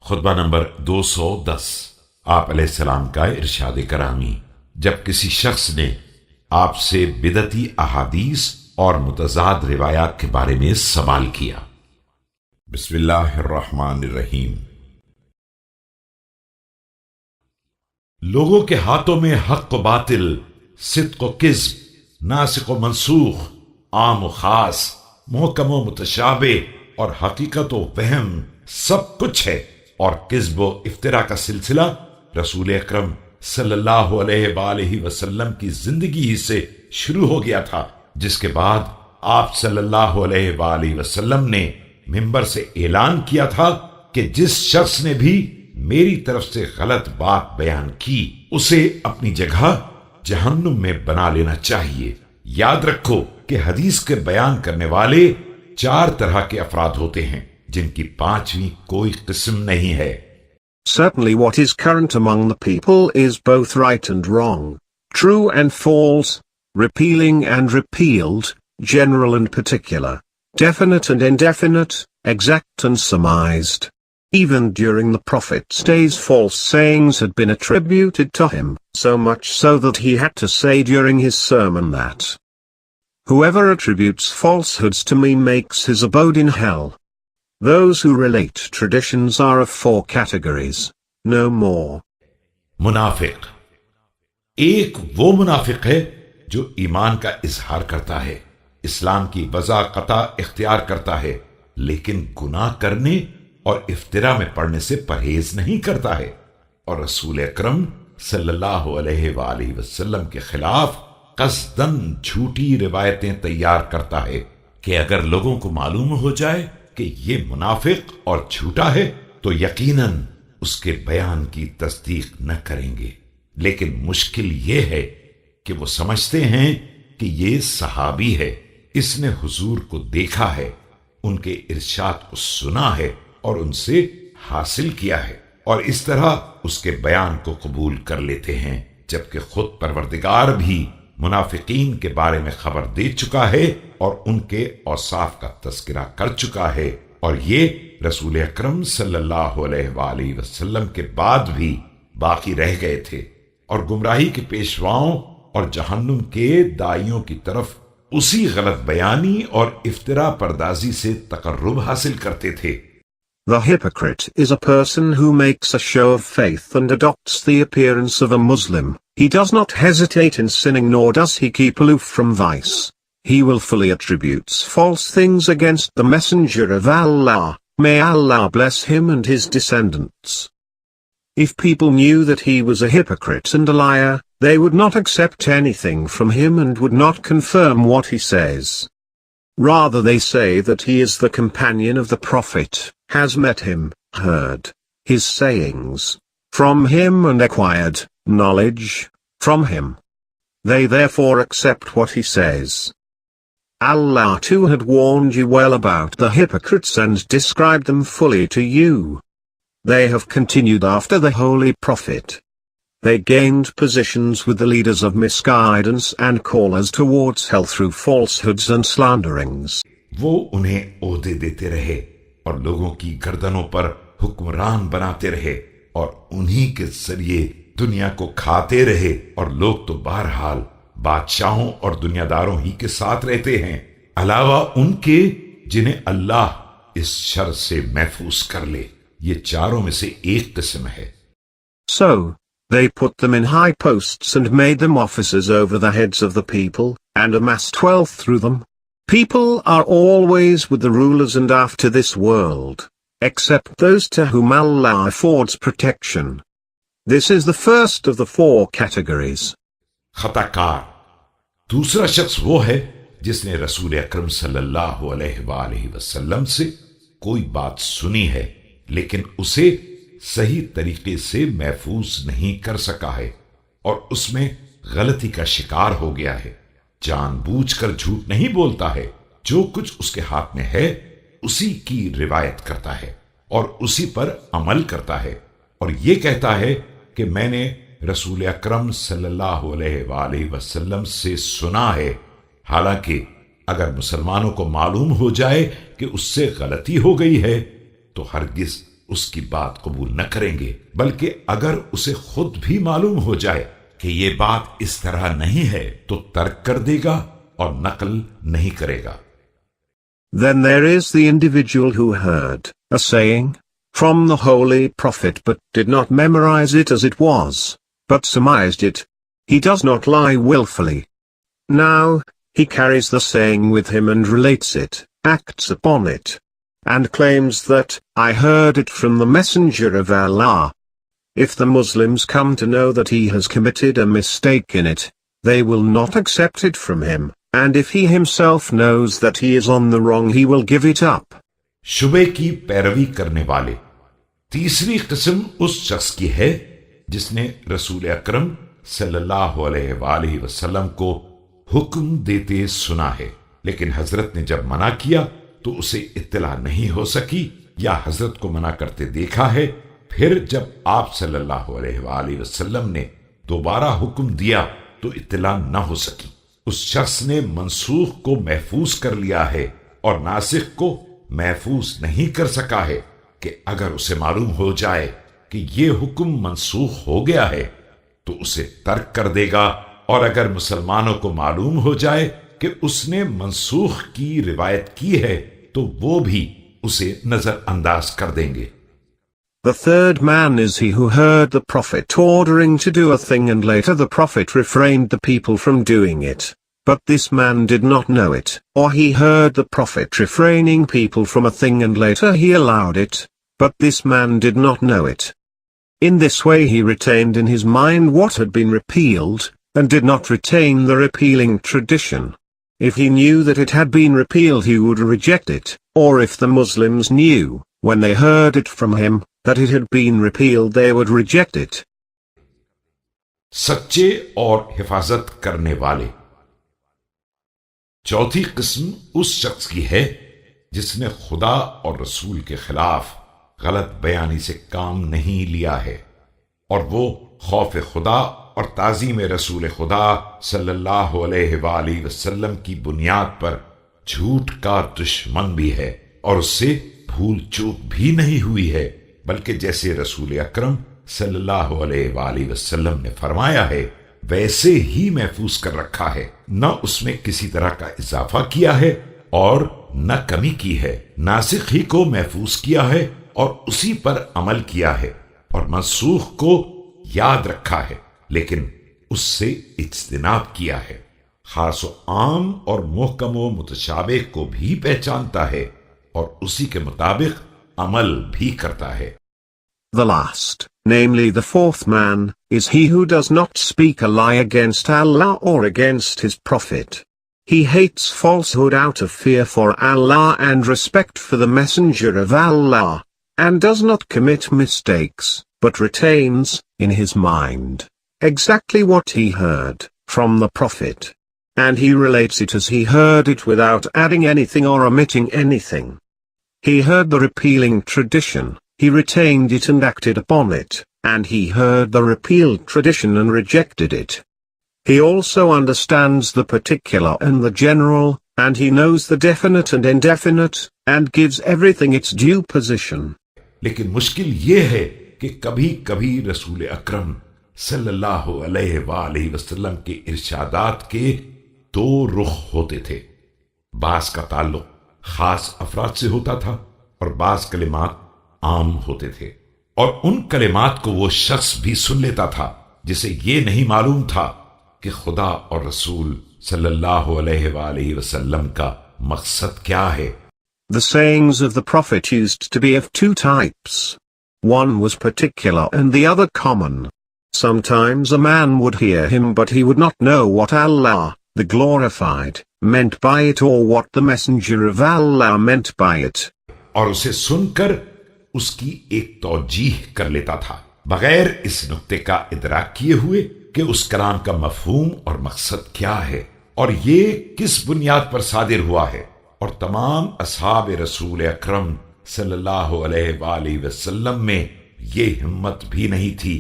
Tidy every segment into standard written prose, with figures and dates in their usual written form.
खुतबा number 210। आप अलैहिस्सलाम का इरशाद करामी, जब किसी शख्स ने आपसे बिदती अहादीस और मुतजाद रिवायात के बारे में सवाल किया। बिस्मिल्लाहिर्रहमानिर्रहीम। लोगों के हाथों में हक व बातिल, सिद्क व किज़्ब, नासिख व मनसूख, आम व खास, मुहकम व मुतशाबे और हकीकत व वहम सब कुछ है। और किज़्ब व इफ्तिरा का सिलसिला रसूल अकरम सल्लल्लाहु अलैहि वसल्लम की जिंदगी ही से शुरू हो गया था, जिसके बाद आप सल्लल्लाहु अलैहि वसल्लम ने मिंबर से ऐलान किया था कि जिस शख्स ने भी मेरी तरफ से गलत बात बयान की उसे अपनी जगह जहन्नुम में बना लेना चाहिए। याद रखो कि हदीस के बयान करने वाले 4 तरह के अफराद होते हैं, जिनकी 5वीं कोई किस्म नहीं है। Certainly what is current among the people is both right and wrong, true and false, repealing and repealed, general and particular, definite and indefinite, exact and surmised. Even during the Prophet's days false sayings had been attributed to him, so much so that he had to say during his sermon that whoever attributes falsehoods to me makes his abode in hell. Those who relate traditions are of 4 categories, no more. मुनाफिक। एक वो मुनाफिक है जो ईमान का इजहार करता है, इस्लाम की वज़ाक़ता इख्तियार करता है, लेकिन गुनाह करने और इफ्तिरा में पड़ने से परहेज नहीं करता है, और रसूल अकरम सल्लल्लाहु अलैहि वसल्लम के खिलाफ कस्दन झूठी रिवायतें तैयार करता है कि अगर लोगों को मालूम हो जाए कि ये मुनाफिक और झूठा है तो यकीनन उसके बयान की तस्दीक न करेंगे। लेकिन मुश्किल ये है कि वो समझते हैं कि ये सहाबी है, इसने हुजूर को देखा है, उनके इरशाद को सुना है और उनसे हासिल किया है, और इस तरह उसके बयान को कबूल कर लेते हैं, जबकि खुद परवरदिगार भी मुनाफिकीन के बारे में खबर दे चुका है और उनके औसाफ का तस्करा कर चुका है, और ये रसूल अकरम सल्लल्लाहु अलैहि वसल्लम के बाद भी बाकी रह गए थे और गुमराही के पेशवाओं और जहन्नुम के दाइयों की तरफ उसी गलत बयानी और इफ्तिरा परदाजी से तकर्रुब हासिल करते थे। The hypocrite is a person who makes a show of faith and adopts the appearance of a Muslim. He does not hesitate in sinning, nor does he keep aloof from vice. He willfully attributes false things against the Messenger of Allah. May Allah bless him and his descendants. If people knew that he was a hypocrite and a liar, they would not accept anything from him and would not confirm what he says. Rather they say that he is the companion of the Prophet, has met him, heard his sayings from him and acquired knowledge from him. They therefore accept what he says. Allah too had warned you well about the hypocrites and described them fully to you. They have continued after the Holy Prophet. They gained positions with the leaders of misguidance and callers towards hell through falsehoods and slanderings. वो उन्हें ओहदे देते रहे और लोगों की गर्दनों पर हुक्मरान बनाते रहे और उन्हीं के जरिए दुनिया को खाते रहे, और लोग तो बहरहाल बादशाहों और दुनियादारों ही के साथ रहते हैं, अलावा उनके जिन्हें अल्लाह इस शर से महफूज कर ले। ये चारों में से एक किस्म है। So they put them in high posts and made them officers over the heads of the people, and amassed wealth through them. People are always with the rulers and after this world, except those to whom Allah affords protection. This is the first of the 4 categories. खताकार। दूसरा शख्स वो है जिसने रसूल अकरम सल्लल्लाहु अलैहि वसल्लम से कोई बात सुनी है, लेकिन उसे सही तरीके से महफूज नहीं कर सका है और उसमें गलती का शिकार हो गया है। जानबूझकर झूठ नहीं बोलता है, जो कुछ उसके हाथ में है उसी की रिवायत करता है और उसी पर अमल करता है, और ये कहता है कि मैंने रसूल अकरम सल्लल्लाहु अलैहि वसल्लम से सुना है। हालांकि अगर मुसलमानों को मालूम हो जाए कि उससे गलती हो गई है तो हरगिज उसकी बात कबूल न करेंगे, बल्कि अगर उसे खुद भी मालूम हो जाए कि ये बात इस तरह नहीं है तो तर्क कर देगा और नकल नहीं करेगा। Then there is the individual who heard a saying from the holy prophet but did not memorize it as it was, but surmised it. He does not lie willfully. Now, he carries the saying with him and relates it, acts upon it, and claims that, I heard it from the messenger of Allah. If the Muslims come to know that he has committed a mistake in it, they will not accept it from him, and if he himself knows that he is on the wrong he will give it up. शुबे की पैरवी करने वाले। तीसरी किस्म उस शख्स की है जिसने रसूल अकरम सल्लल्लाहु अलैहि वसल्लम को हुक्म देते सुना है, लेकिन हजरत ने जब मना किया तो उसे इत्तला नहीं हो सकी, या हजरत को मना करते देखा है, फिर जब आप सल्लल्लाहु अलैहि वसल्लम ने दोबारा हुक्म दिया तो इत्तला न हो सकी। उस शख्स ने मंसूख को महफूज कर लिया है और नासिख को महफूज नहीं कर सका है कि अगर उसे मालूम हो जाए कि ये हुक्म मंसूख हो गया है तो उसे तर्क कर देगा, और अगर मुसलमानों को मालूम हो जाए कि उसने मंसूख की रिवायत की है तो वो भी उसे नजरअंदाज कर देंगे। The third man is he who heard the Prophet ordering to do a thing and later the Prophet refrained the people from doing it. But this man did not know it, or he heard the Prophet refraining people from a thing and later he allowed it, but this man did not know it. In this way he retained in his mind what had been repealed, and did not retain the repealing tradition. If he knew that it had been repealed he would reject it, or if the Muslims knew, when they heard it from him, that it had been repealed they would reject it. सच्चे और हिफाजत करने वाले। चौथी किस्म उस शख्स की है जिसने खुदा और रसूल के खिलाफ गलत बयानी से काम नहीं लिया है, और वो खौफ खुदा और ताज़ीम रसूल खुदा सल्लल्लाहु अलैहि वसल्लम की बुनियाद पर झूठ का दुश्मन भी है, और उससे भूल चूक भी नहीं हुई है, बल्कि जैसे रसूल अकरम सल्लल्लाहु अलैहि वसल्लम ने फरमाया है वैसे ही महफूज कर रखा है, न उसमें किसी तरह का इजाफा किया है और न कमी की है। नासिख ही को महफूज किया है और उसी पर अमल किया है, और मंसूख को याद रखा है लेकिन उससे इज्तिनाब किया है। खास व आम और मुहकम व मुतशाबिह को भी पहचानता है और उसी के मुताबिक अमल भी करता है। The last, namely the fourth man, is he who does not speak a lie against Allah or against his Prophet. He hates falsehood out of fear for Allah and respect for the Messenger of Allah, and does not commit mistakes, but retains, in his mind, exactly what he heard from the Prophet. And he relates it as he heard it without adding anything or omitting anything. He heard the repealing tradition, he retained it and acted upon it, and he heard the repealed tradition and rejected it. He also understands the particular and the general, and he knows the definite and indefinite, and gives everything its due position. लेकिन मुश्किल ये है कि कभी कभी रसूल अकरम सल्लल्लाहु अलैहि वसल्लम के इरशादात के दो रुख होते थे। बास का ताल्लुक खास अफराद से होता था और बास कलिमात आम होते थे, और उन कलिमात को वो शख्स भी सुन लेता था जिसे ये नहीं मालूम था कि खुदा और रसूल सल्लल्लाहु अलैहि वसल्लम का मकसद क्या है। The sayings of the Prophet used to be of two types. One was particular and the other common. Sometimes a man would hear him but he would not know what Allah, the glorified, meant by it or what the Messenger of Allah meant by it. और उसे सुनकर उसकी एक तौजीह कर लेता था बगैर इस नुक्ते का इदराक किए हुए कि उस कलाम का मफहूम और मकसद क्या है और ये किस बुनियाद पर सादिर हुआ है। और तमाम असहाब रसूल अकरम सल्लल्लाहु अलैहि वसल्लम में ये हिम्मत भी नहीं थी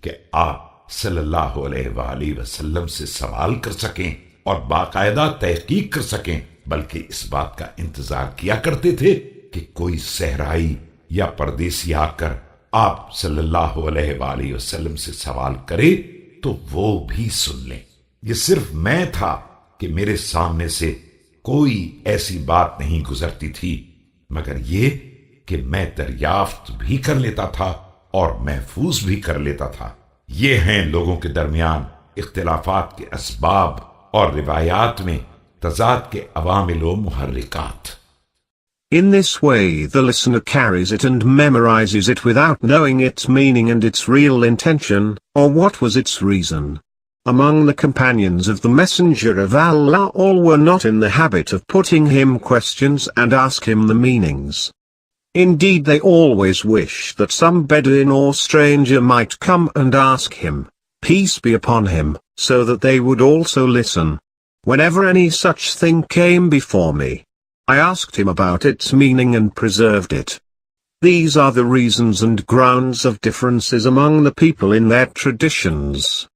कि आप सल्लल्लाहु अलैहि वसल्लम से सवाल कर सकें और बाकायदा तहकीक कर सकें, बल्कि इस बात का इंतजार किया करते थे कि कोई सहराई या परदेसी आकर आप सल्लल्लाहु अलैहि वसल्लम से सवाल करे तो वो भी सुन लें। ये सिर्फ मैं था कि मेरे सामने से कोई ऐसी बात नहीं गुजरती थी मगर ये कि मैं दरियाफ्त भी कर लेता था और महफूज भी कर लेता था। ये हैं लोगों के दरमियान इख्तिलाफात के असबाब और रिवायात में तजाद के अवामिल व मुहर्रिकात। In this way the listener carries it and memorizes it without knowing its meaning and its real intention, or what was its reason. Among the companions of the Messenger of Allah all were not in the habit of putting him questions and ask him the meanings. Indeed they always wished that some Bedouin or stranger might come and ask him, peace be upon him, so that they would also listen. Whenever any such thing came before me, I asked him about its meaning and preserved it. These are the reasons and grounds of differences among the people in their traditions.